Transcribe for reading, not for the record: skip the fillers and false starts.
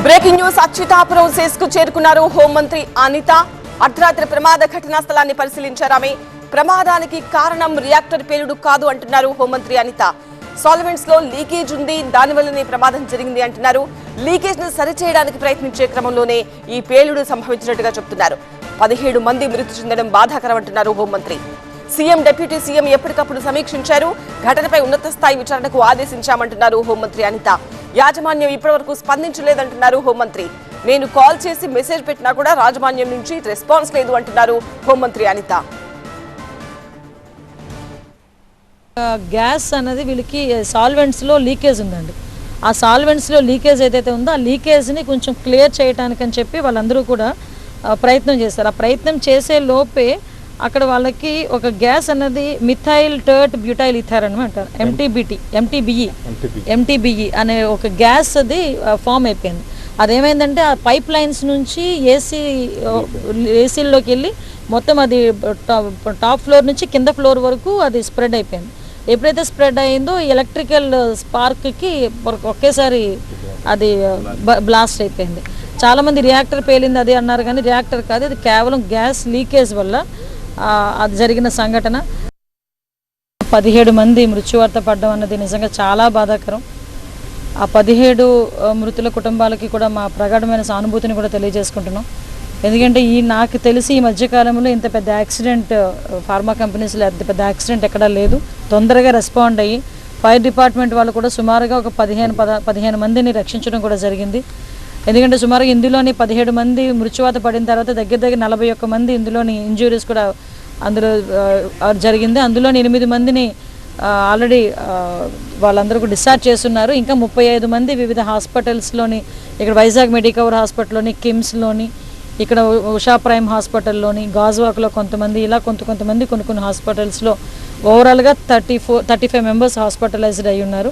Breaking news Atchutapuram సెస్కు చేరుకున్నారు హోంమంత్రి అనిత. అర్ధరాత్రి ప్రమాద ఘటనా స్థలాన్ని పరిశీలించారు ఆమె. ప్రమాదానికి కారణం రియాక్టర్ పేలుడు కాదు అంటున్నారు హోంమంత్రి అనిత. సాల్వెంట్స్ లో లీకేజ్ ఉంది, దానివల్లనే ప్రమాదం జరిగింది అంటున్నారు. లీకేజ్ ను సరిచేయడానికి ప్రయత్నించే క్రమంలోనే ఈ పేలుడు సంభవించినట్టుగా చెబుతున్నారు. 17 మంది మృతి చెందడం బాధాకరం అంటున్నారు హోంమంత్రి. సీఎం, డిప్యూటీ సీఎం ఎప్పటికప్పుడు సమీక్షించారు. ఘటనపై ఉన్నత స్థాయి విచారణకు ఆదేశించామంటున్నారు హోంమంత్రి అనిత. యాజమాన్యం ఇప్పటివరకు స్పందించలేదంటున్నారు హోంమంత్రి. నేను కాల్ చేసి మెసేజ్ పెట్టినా కూడా రాజమాన్యం నుంచి రెస్పాన్స్ లేదు అంటున్నారు హోంమంత్రి అనిత. గ్యాస్ అనేది వీళ్ళకి సాల్వెంట్స్లో లీకేజ్ ఉందండి. ఆ సాల్వెంట్స్లో లీకేజ్ ఏదైతే ఉందో ఆ లీకేజ్ని కొంచెం క్లియర్ చేయడానికని చెప్పి వాళ్ళందరూ కూడా ప్రయత్నం చేస్తారు. ఆ ప్రయత్నం చేసే లోపే అక్కడ వాళ్ళకి ఒక గ్యాస్ అన్నది మిథైల్ టర్ట్ బ్యూటైల్ ఇథర్ అని అంటారు, ఎంటీబీఈ అనే ఒక గ్యాస్ అది ఫామ్ అయిపోయింది. అదేమైందంటే ఆ పైప్ లైన్స్ నుంచి ఏసీల్లోకి వెళ్ళి మొత్తం అది టాప్ ఫ్లోర్ నుంచి కింద ఫ్లోర్ వరకు అది స్ప్రెడ్ అయిపోయింది. ఎప్పుడైతే స్ప్రెడ్ అయిందో ఎలక్ట్రికల్ స్పార్క్కి ఒకేసారి అది బ్లాస్ట్ అయిపోయింది. చాలామంది రియాక్టర్ పేలింది అది అన్నారు, కానీ రియాక్టర్ కాదు, అది కేవలం గ్యాస్ లీకేజ్ వల్ల అది జరిగిన సంఘటన. 17 మంది మృత్యువార్త పడ్డం అన్నది నిజంగా చాలా బాధాకరం. ఆ 17 మృతుల కుటుంబాలకి కూడా మా ప్రగాఢమైన సానుభూతిని కూడా తెలియజేసుకుంటున్నాం. ఎందుకంటే నాకు తెలిసి ఈ మధ్యకాలంలో ఇంత పెద్ద యాక్సిడెంట్ ఫార్మా కంపెనీస్లో ఇంత పెద్ద యాక్సిడెంట్ ఎక్కడా లేదు. తొందరగా రెస్పాండ్ అయ్యి ఫైర్ డిపార్ట్మెంట్ వాళ్ళు కూడా సుమారుగా ఒక 15 మందిని రక్షించడం కూడా జరిగింది. ఎందుకంటే సుమారుగా ఇందులోని 17 మంది మృత్యువాత పడిన తర్వాత దగ్గర 41 మంది ఇందులోని ఇంజ్యూరీస్ కూడా అందులో జరిగింది. అందులోని 8 మందిని ఆల్రెడీ వాళ్ళందరూ కూడా డిశ్చార్జ్ చేస్తున్నారు. ఇంకా 35 మంది వివిధ హాస్పిటల్స్లోని, ఇక్కడ వైజాగ్ మెడికవర్ హాస్పిటల్లోని, కిమ్స్లోని, ఇక్కడ ఉషా ప్రైమ్ హాస్పిటల్లోని, గాజువాక్లో కొంతమంది, ఇలా కొంతమంది కొన్ని హాస్పిటల్స్లో ఓవరాల్గా 35 మెంబర్స్ హాస్పిటలైజ్డ్ అయి ఉన్నారు.